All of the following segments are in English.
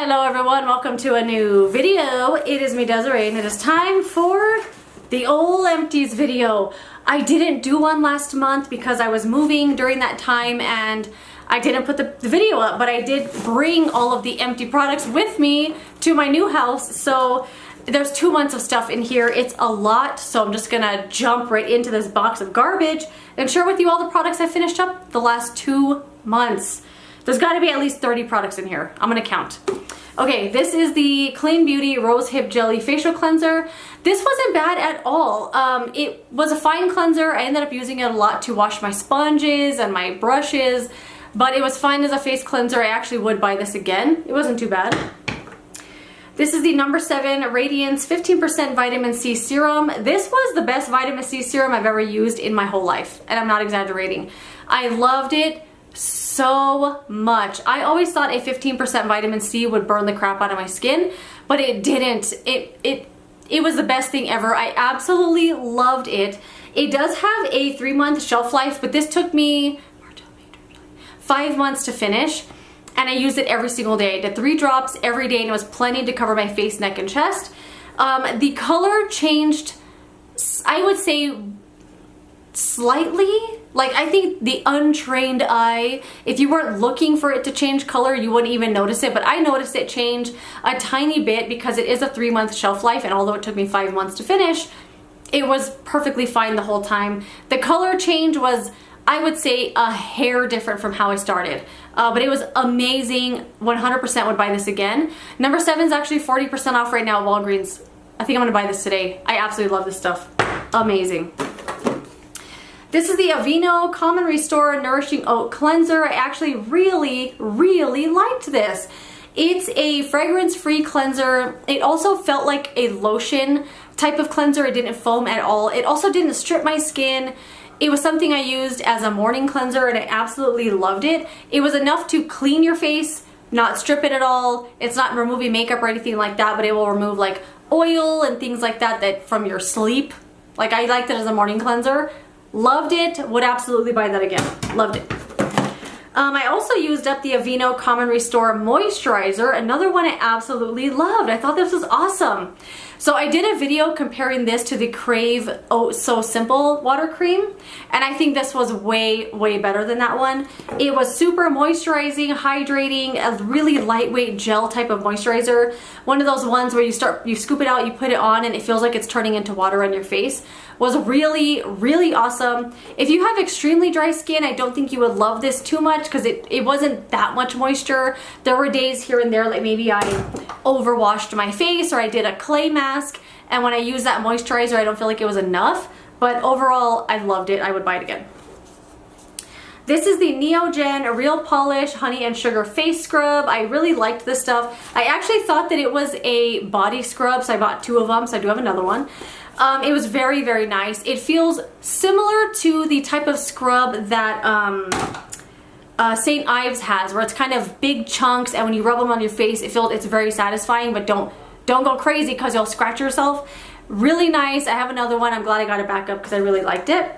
Hello everyone, welcome to a new video. It is me, Desiree, and it is time for the old Empties video. I didn't do one last month because I was moving during that time and I didn't put the video up, but I did bring all of the empty products with me to my new house. So there's 2 months of stuff in here. It's a lot, so I'm just gonna jump right into this box of garbage and share with you all the products I finished up the last 2 months. There's gotta be at least 30 products in here. I'm gonna count. Okay, this is the Clean Beauty Rose Hip Jelly Facial Cleanser. This wasn't bad at all. It was a fine cleanser. I ended up using it a lot to wash my sponges and my brushes, but it was fine as a face cleanser. I actually would buy this again. It wasn't too bad. This is the number 7 Radiance 15% Vitamin C Serum. This was the best vitamin C serum I've ever used in my whole life, and I'm not exaggerating. I loved it so much. I always thought a 15% vitamin C would burn the crap out of my skin, but it didn't. It was the best thing ever. I absolutely loved it. It does have a 3-month shelf life, but this took me 5 months to finish, and I used it every single day. I did 3 drops every day, and it was plenty to cover my face, neck, and chest. The color changed, I would say, slightly. Like, I think the untrained eye, if you weren't looking for it to change color, you wouldn't even notice it, but I noticed it change a tiny bit because it is a 3-month shelf life, and although it took me 5 months to finish, it was perfectly fine the whole time. The color change was, I would say, a hair different from how I started, but it was amazing. 100% would buy this again. Number 7 is actually 40% off right now at Walgreens. I think I'm gonna buy this today. I absolutely love this stuff. Amazing. This is the Aveeno Calm and Restore Nourishing Oat Cleanser. I actually really liked this. It's a fragrance-free cleanser. It also felt like a lotion type of cleanser. It didn't foam at all. It also didn't strip my skin. It was something I used as a morning cleanser, and I absolutely loved it. It was enough to clean your face, not strip it at all. It's not removing makeup or anything like that, but it will remove like oil and things like that from your sleep. Like, I liked it as a morning cleanser. Loved it. Would absolutely buy that again. Loved it. I also used up the Aveeno Calm and Restore Moisturizer, another one I absolutely loved. I thought this was awesome. So I did a video comparing this to the Crave Oh So Simple water cream, and I think this was way better than that one. It was super moisturizing, hydrating, a really lightweight gel type of moisturizer. One of those ones where you scoop it out, you put it on, and it feels like it's turning into water on your face. Was really awesome. If you have extremely dry skin, I don't think you would love this too much because it wasn't that much moisture. There were days here and there, like maybe I overwashed my face or I did a clay mask, and when I use that moisturizer, I don't feel like it was enough, but overall, I loved it. I would buy it again. This is the Neogen Real Polish Honey and Sugar Face Scrub. I really liked this stuff. I actually thought that it was a body scrub, so I bought 2 of them, so I do have another one. It was very nice. It feels similar to the type of scrub that St. Ives has, where it's kind of big chunks, and when you rub them on your face, it's very satisfying, but don't go crazy because you'll scratch yourself. Really nice. I have another one. I'm glad I got it back up because I really liked it.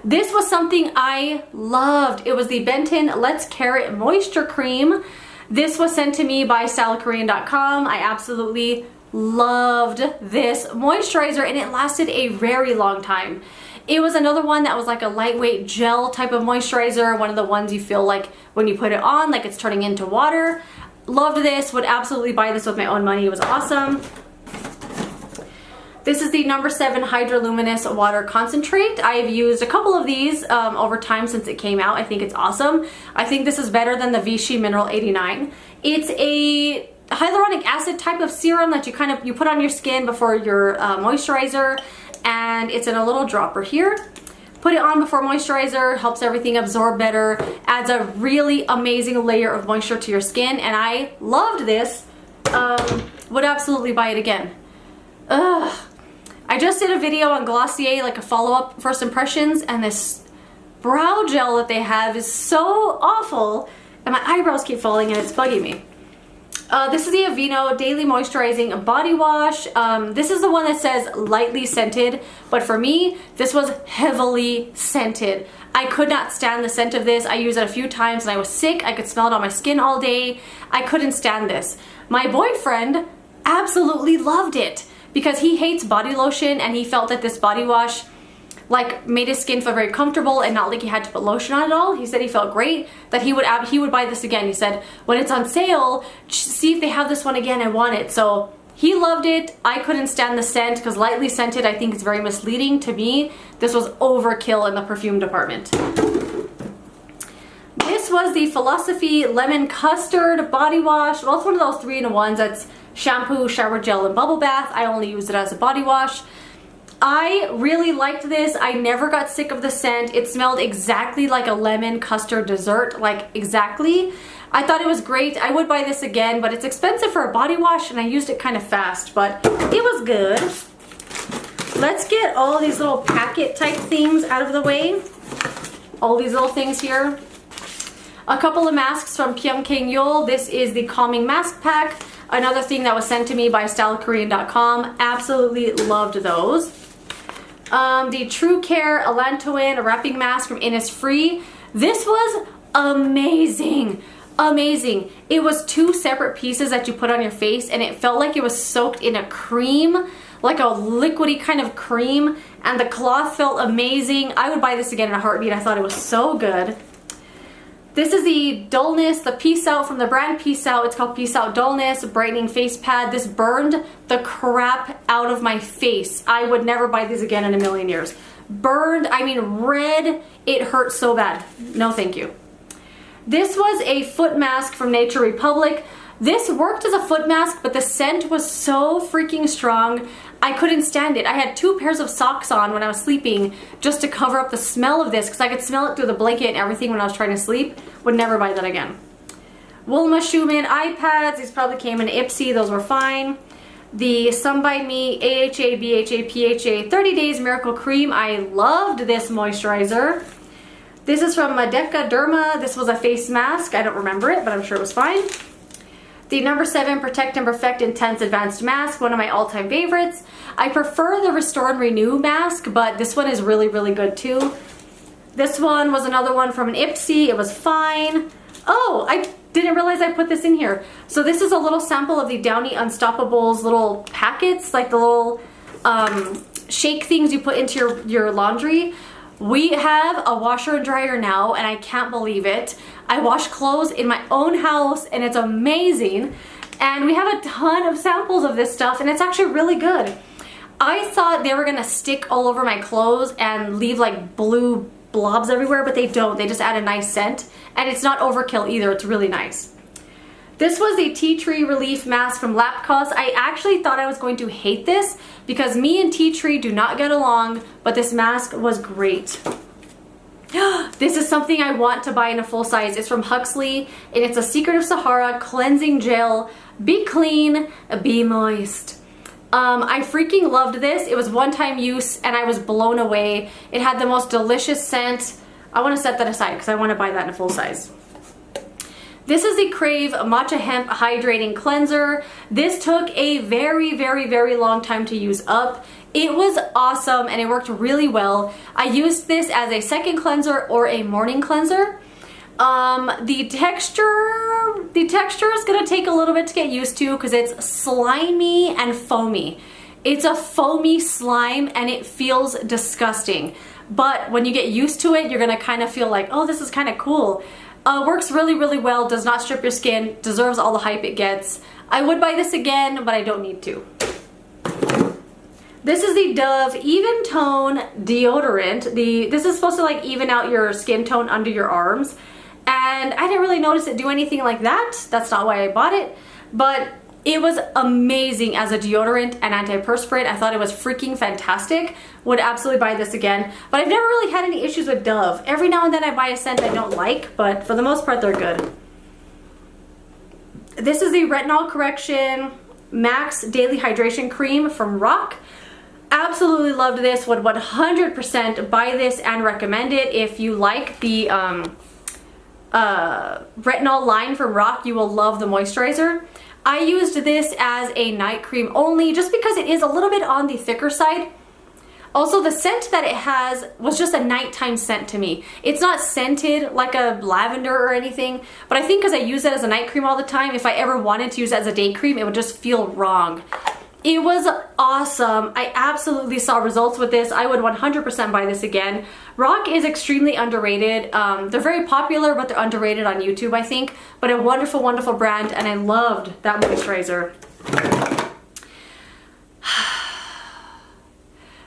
This was something I loved. It was the Benton Let's Carrot Moisture Cream. This was sent to me by stylekorean.com. I absolutely loved this moisturizer, and it lasted a very long time. It was another one that was like a lightweight gel type of moisturizer, one of the ones you feel like when you put it on, like it's turning into water. Loved this, would absolutely buy this with my own money. It was awesome. This is the number 7 Hydroluminous Water Concentrate. I've used a couple of these over time since it came out. I think it's awesome. I think this is better than the Vichy Mineral 89. It's a hyaluronic acid type of serum that you put on your skin before your moisturizer, and it's in a little dropper here. Put it on before moisturizer, helps everything absorb better, adds a really amazing layer of moisture to your skin, and I loved this. Would absolutely buy it again. Ugh. I just did a video on Glossier, like a follow-up first impressions, and this brow gel that they have is so awful, and my eyebrows keep falling and it's bugging me. This is the Aveeno Daily Moisturizing Body Wash. This is the one that says lightly scented, but for me, this was heavily scented. I could not stand the scent of this. I used it a few times and I was sick. I could smell it on my skin all day. I couldn't stand this. My boyfriend absolutely loved it because he hates body lotion, and he felt that this body wash like made his skin feel very comfortable and not like he had to put lotion on it all. He said he felt great, that he would buy this again. He said, when it's on sale, see if they have this one again, I want it. So he loved it. I couldn't stand the scent because lightly scented I think is very misleading to me. This was overkill in the perfume department. This was the Philosophy Lemon Custard Body Wash. Well, it's one of those 3-in-1s that's shampoo, shower gel, and bubble bath. I only use it as a body wash. I really liked this. I never got sick of the scent. It smelled exactly like a lemon custard dessert, like exactly. I thought it was great. I would buy this again, but it's expensive for a body wash, and I used it kind of fast, but it was good. Let's get all these little packet type things out of the way. All these little things here. A couple of masks from Pyongkang. This is the Calming Mask Pack. Another thing that was sent to me by StyleKorean.com. Absolutely loved those. The True Care Allantoin Wrapping Mask from Innisfree. This was amazing. Amazing. It was 2 separate pieces that you put on your face, and it felt like it was soaked in a cream, like a liquidy kind of cream, and the cloth felt amazing. I would buy this again in a heartbeat. I thought it was so good. This is the Dullness, the Peace Out from the brand Peace Out. It's called Peace Out Dullness Brightening Face Pad. This burned the crap out of my face. I would never buy these again in a million years. Burned, I mean red. It hurt so bad. No thank you. This was a foot mask from Nature Republic. This worked as a foot mask, but the scent was so freaking strong. I couldn't stand it. I had 2 pairs of socks on when I was sleeping just to cover up the smell of this because I could smell it through the blanket and everything when I was trying to sleep. Would never buy that again. Wilma Schumann eye pads. These probably came in Ipsy. Those were fine. The Some By Me AHA, BHA, PHA 30 Days Miracle Cream. I loved this moisturizer. This is from Becca Derma. This was a face mask. I don't remember it, but I'm sure it was fine. The number 7 Protect and Perfect Intense Advanced Mask, one of my all-time favorites. I prefer the Restore and Renew mask, but this one is really, really good too. This one was another one from an Ipsy. It was fine. Oh, I didn't realize I put this in here. So this is a little sample of the Downy Unstoppables little packets, like the little shake things you put into your laundry. We have a washer and dryer now, and I can't believe it. I wash clothes in my own house, and it's amazing. And we have a ton of samples of this stuff, and it's actually really good. I thought they were gonna stick all over my clothes and leave like blue blobs everywhere, but they don't. They just add a nice scent, and it's not overkill either. It's really nice. This was the Tea Tree Relief Mask from Laplace. I actually thought I was going to hate this because me and Tea Tree do not get along, but this mask was great. This is something I want to buy in a full size. It's from Huxley, and it's a Secret of Sahara Cleansing Gel. Be clean, be moist. I freaking loved this. It was one-time use, and I was blown away. It had the most delicious scent. I want to set that aside because I want to buy that in a full size. This is the Crave Matcha Hemp Hydrating Cleanser. This took a very, very, very long time to use up. It was awesome and it worked really well. I used this as a second cleanser or a morning cleanser. The texture is gonna take a little bit to get used to because it's slimy and foamy. It's a foamy slime and it feels disgusting. But when you get used to it, you're gonna kind of feel like, oh, this is kind of cool. Works really, really well, does not strip your skin, deserves all the hype it gets. I would buy this again, but I don't need to. This is the Dove Even Tone Deodorant. This is supposed to like even out your skin tone under your arms. And I didn't really notice it do anything like that. That's not why I bought it. But it was amazing as a deodorant and antiperspirant. I thought it was freaking fantastic. Would absolutely buy this again. But I've never really had any issues with Dove. Every now and then I buy a scent I don't like, but for the most part they're good. This is the Retinol Correction Max Daily Hydration Cream from RoC. Absolutely loved this. Would 100% buy this and recommend it. If you like the retinol line from RoC, you will love the moisturizer. I used this as a night cream only just because it is a little bit on the thicker side. Also, the scent that it has was just a nighttime scent to me. It's not scented like a lavender or anything, but I think because I use it as a night cream all the time, if I ever wanted to use it as a day cream, it would just feel wrong. It was awesome. I absolutely saw results with this. I would 100% buy this again. RoC is extremely underrated. They're very popular, but they're underrated on YouTube, I think. But a wonderful, wonderful brand, and I loved that moisturizer.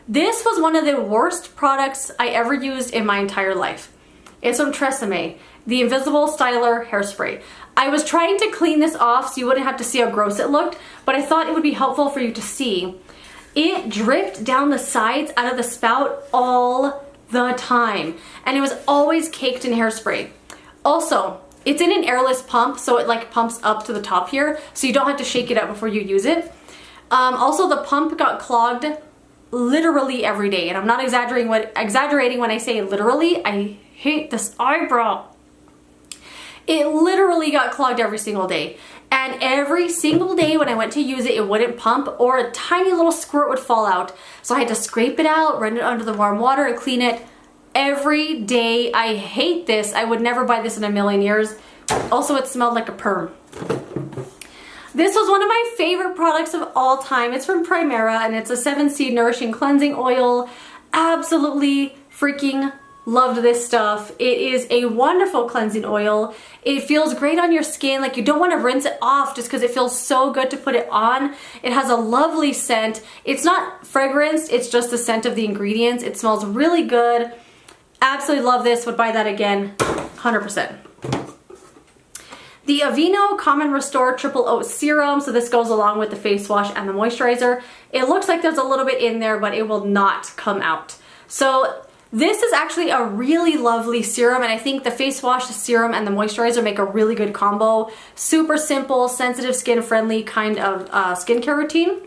This was one of the worst products I ever used in my entire life. It's from Tresemme, the Invisible Styler Hairspray. I was trying to clean this off so you wouldn't have to see how gross it looked, but I thought it would be helpful for you to see. It dripped down the sides out of the spout all the time, and it was always caked in hairspray. Also, it's in an airless pump, so it like pumps up to the top here, so you don't have to shake it out before you use it. Also, the pump got clogged literally every day, and I'm not exaggerating when I say literally. I hate this eyebrow. It literally got clogged every single day. And every single day when I went to use it, it wouldn't pump, or a tiny little squirt would fall out. So I had to scrape it out, run it under the warm water, and clean it every day. I hate this. I would never buy this in a million years. Also, it smelled like a perm. This was one of my favorite products of all time. It's from Primera, and it's a 7C Nourishing Cleansing Oil. Absolutely freaking loved this stuff. It is a wonderful cleansing oil. It feels great on your skin. Like, you don't want to rinse it off just because it feels so good to put it on. It has a lovely scent. It's not fragranced, it's just the scent of the ingredients. It smells really good. Absolutely love this. Would buy that again, 100%. The Aveeno Common Restore Triple Oat Serum. So this goes along with the face wash and the moisturizer. It looks like there's a little bit in there, but it will not come out. So this is actually a really lovely serum, and I think the face wash, the serum, and the moisturizer make a really good combo. Super simple, sensitive skin friendly kind of skincare routine.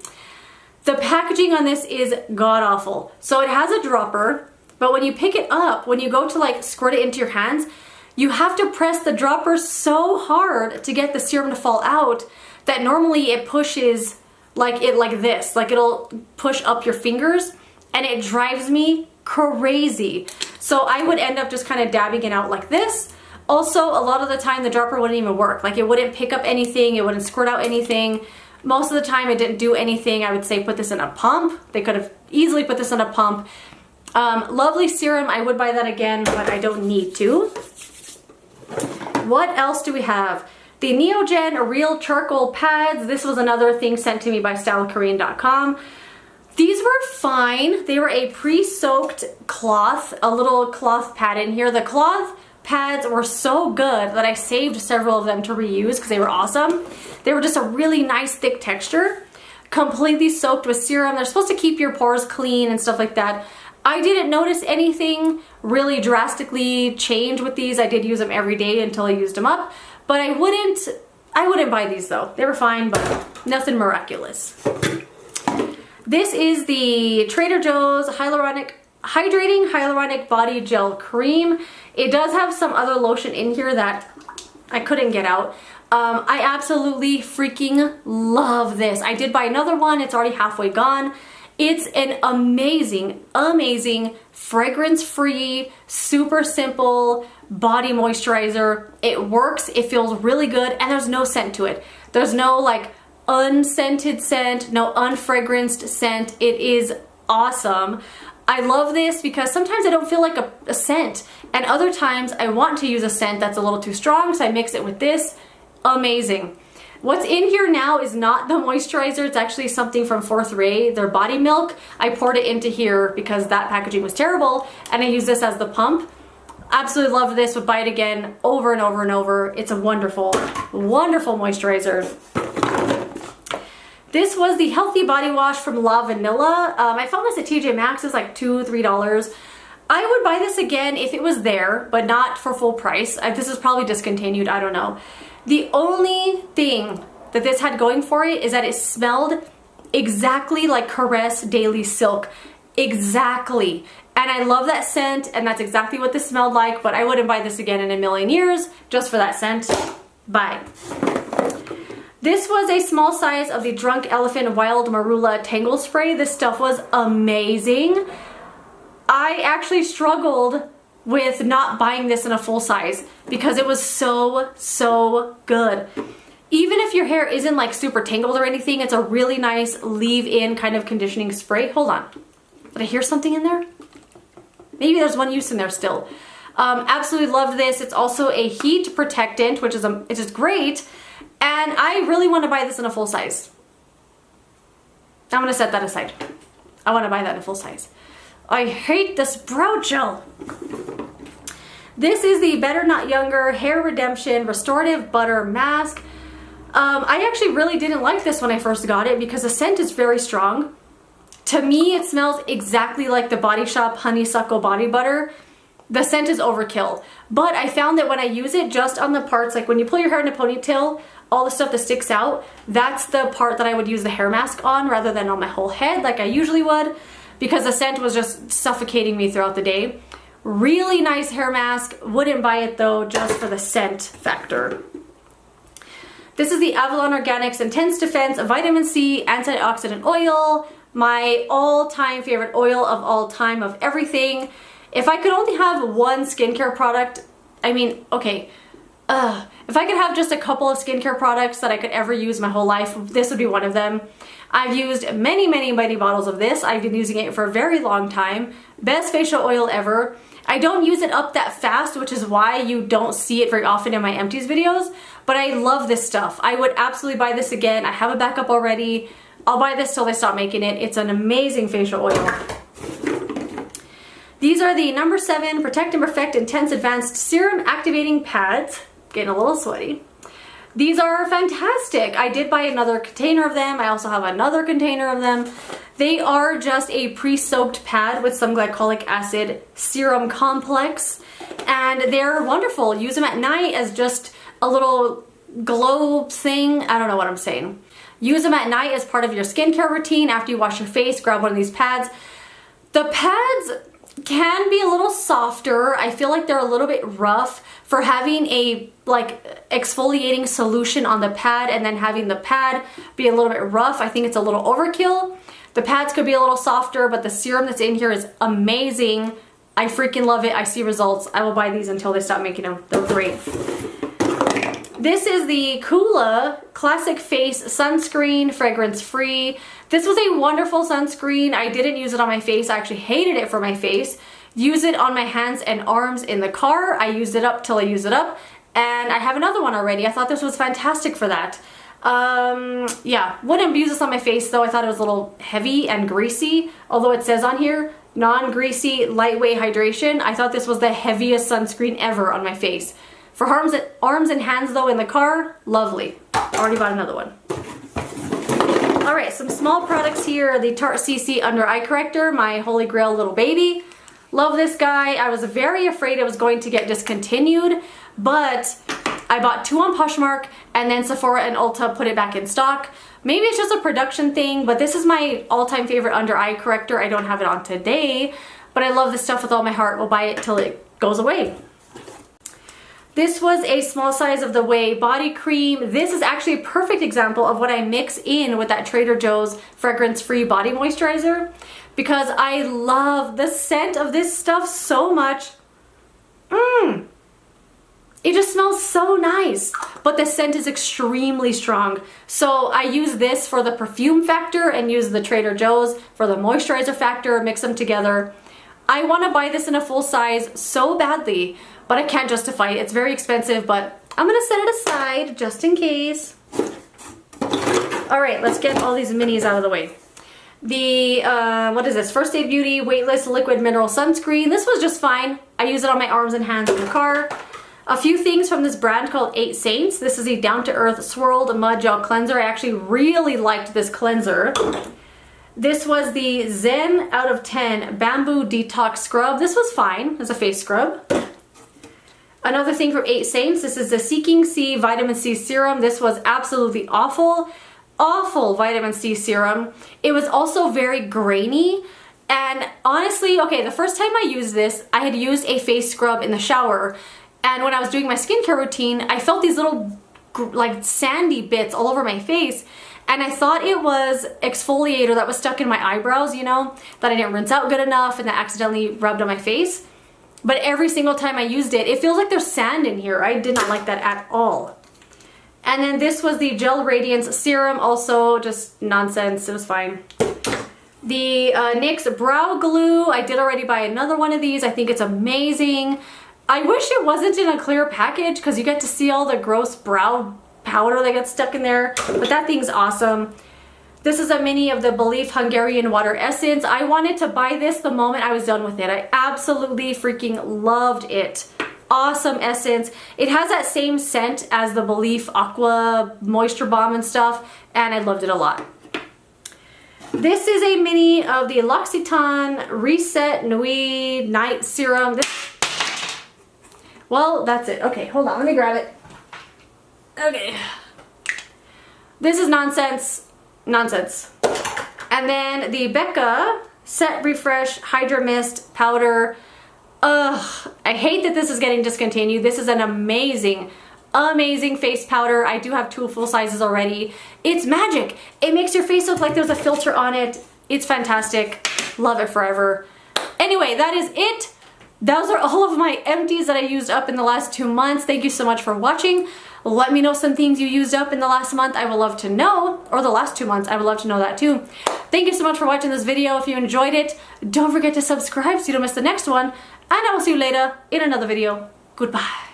The packaging on this is god awful. So it has a dropper, but when you pick it up, when you go to like squirt it into your hands, you have to press the dropper so hard to get the serum to fall out that normally it pushes like this, like it'll push up your fingers, and it drives me crazy. So I would end up just kind of dabbing it out like this. Also, a lot of the time the dropper wouldn't even work. Like, it wouldn't pick up anything, it wouldn't squirt out anything. Most of the time it didn't do anything. I would say put this in a pump. They could have easily put this in a pump. Lovely serum. I would buy that again, but I don't need to. What else do we have? The Neogen Real Charcoal Pads. This was another thing sent to me by StyleKorean.com. These were fine. They were a pre-soaked cloth, a little cloth pad in here. The cloth pads were so good that I saved several of them to reuse because they were awesome. They were just a really nice thick texture, completely soaked with serum. They're supposed to keep your pores clean and stuff like that. I didn't notice anything really drastically change with these. I did use them every day until I used them up, but I wouldn't buy these though. They were fine, but nothing miraculous. This is the Trader Joe's Hydrating Hyaluronic Body Gel Cream. It does have some other lotion in here that I couldn't get out. I absolutely freaking love this. I did buy another one. It's already halfway gone. It's an amazing, amazing fragrance-free, super simple body moisturizer. It works, it feels really good, and there's no scent to it. There's no like unscented scent, no unfragranced scent. It is awesome. I love this because sometimes I don't feel like a scent, and other times I want to use a scent that's a little too strong, so I mix it with this. Amazing. What's in here now is not the moisturizer. It's actually something from Fourth Ray, their body milk. I poured it into here because that packaging was terrible, and I use this as the pump. Absolutely love this. Would buy it again over and over and over. It's a wonderful, wonderful moisturizer. This was the Healthy Body Wash from La Vanilla. I found this at TJ Maxx. It's like $2, $3. I would buy this again if it was there, but not for full price. This is probably discontinued, I don't know. The only thing that this had going for it is that it smelled exactly like Caress Daily Silk. Exactly. And I love that scent, and that's exactly what this smelled like, but I wouldn't buy this again in a million years just for that scent. Bye. This was a small size of the Drunk Elephant Wild Marula Tangle Spray. This stuff was amazing. I actually struggled with not buying this in a full size because it was so good. Even if your hair isn't like super tangled or anything, it's a really nice leave-in kind of conditioning spray. Hold on. Did I hear something in there? Maybe there's one use in there still. Absolutely loved this. It's also a heat protectant, which is great. And I really want to buy this in a full size. I'm going to set that aside. I want to buy that in a full size. I hate this brow gel. This is the Better Not Younger Hair Redemption Restorative Butter Mask. I actually really didn't like this when I first got it because the scent is very strong. To me, it smells exactly like the Body Shop Honeysuckle Body Butter. The scent is overkill. But I found that when I use it just on the parts, like when you pull your hair in a ponytail, all the stuff that sticks out, that's the part that I would use the hair mask on rather than on my whole head like I usually would, because the scent was just suffocating me throughout the day. Really nice hair mask. Wouldn't buy it though, just for the scent factor. This is the Avalon Organics Intense Defense Vitamin C Antioxidant Oil. My all-time favorite oil of all time of everything. If I could only have one skincare product, I mean, okay, if I could have just a couple of skincare products that I could ever use my whole life, this would be one of them. I've used many bottles of this. I've been using it for a very long time. Best facial oil ever. I don't use it up that fast, which is why you don't see it very often in my Empties videos, but I love this stuff. I would absolutely buy this again. I have a backup already. I'll buy this till they stop making it. It's an amazing facial oil. These are the number 7 Protect and Perfect Intense Advanced Serum Activating Pads. Getting a little sweaty. These are fantastic. I did buy another container of them. I also have another container of them. They are just a pre-soaked pad with some glycolic acid serum complex, and they're wonderful. Use them at night as just a little glow thing. I don't know what I'm saying. Use them at night as part of your skincare routine. After you wash your face, grab one of these pads. The pads can be a little softer. I feel like they're a little bit rough for having a like exfoliating solution on the pad and then having the pad be a little bit rough. I think it's a little overkill. The pads could be a little softer, but the serum that's in here is amazing. I freaking love it. I see results. I will buy these until they stop making them. They're great. This is the Kula Classic Face Sunscreen, fragrance free. This was a wonderful sunscreen. I didn't use it on my face. I actually hated it for my face. Use it on my hands and arms in the car. I used it up till I used it up, and I have another one already. I thought this was fantastic for that. Yeah, wouldn't use this on my face though. I thought it was a little heavy and greasy, although it says on here non-greasy lightweight hydration. I thought this was the heaviest sunscreen ever on my face. For arms and hands though in the car, lovely. Already bought another one. Alright, some small products here. The Tarte CC Under Eye Corrector, my holy grail little baby. Love this guy. I was very afraid it was going to get discontinued, but I bought 2 on Poshmark, and then Sephora and Ulta put it back in stock. Maybe it's just a production thing, but this is my all-time favorite under eye corrector. I don't have it on today, but I love this stuff with all my heart. We'll buy it till it goes away. This was a small size of the Way body cream. This is actually a perfect example of what I mix in with that Trader Joe's fragrance-free body moisturizer, because I love the scent of this stuff so much. It just smells so nice, but the scent is extremely strong. So I use this for the perfume factor and use the Trader Joe's for the moisturizer factor, mix them together. I want to buy this in a full size so badly, but I can't justify it. It's very expensive, but I'm gonna set it aside just in case. All right, let's get all these minis out of the way. The, what is this? First Aid Beauty Weightless Liquid Mineral Sunscreen. This was just fine. I use it on my arms and hands in the car. A few things from this brand called 8 Saints. This is a down-to-earth swirled mud gel cleanser. I actually really liked this cleanser. This was the Zen out of 10 Bamboo Detox Scrub. This was fine as a face scrub. Another thing from 8 Saints, this is the Seeking C Vitamin C Serum. This was absolutely awful. Awful vitamin C serum. It was also very grainy. And honestly, okay, the first time I used this, I had used a face scrub in the shower. And when I was doing my skincare routine, I felt these little like sandy bits all over my face. And I thought it was exfoliator that was stuck in my eyebrows, you know, that I didn't rinse out good enough and that accidentally rubbed on my face. But every single time I used it, it feels like there's sand in here. I did not like that at all. And then this was the Gel Radiance Serum, also just nonsense, it was fine. The NYX Brow Glue, I did already buy another one of these. I think it's amazing. I wish it wasn't in a clear package because you get to see all the gross brow powder that gets stuck in there, but that thing's awesome. This is a mini of the Belief Hungarian Water Essence. I wanted to buy this the moment I was done with it. I absolutely freaking loved it. Awesome essence. It has that same scent as the Belief Aqua Moisture Balm and stuff, and I loved it a lot. This is a mini of the Loccitane Reset Nuit Night Serum. Well, that's it. Okay, hold on, let me grab it. Okay. This is nonsense. Nonsense. And then the Becca Set Refresh Hydra Mist Powder. Ugh, I hate that this is getting discontinued. This is an amazing, amazing face powder. I do have 2 full sizes already. It's magic. It makes your face look like there's a filter on it. It's fantastic. Love it forever. Anyway, that is it. Those are all of my empties that I used up in the last 2 months. Thank you so much for watching. Let me know some things you used up in the last month. I would love to know, or the last 2 months. I would love to know that too. Thank you so much for watching this video. If you enjoyed it, don't forget to subscribe so you don't miss the next one. And I will see you later in another video. Goodbye.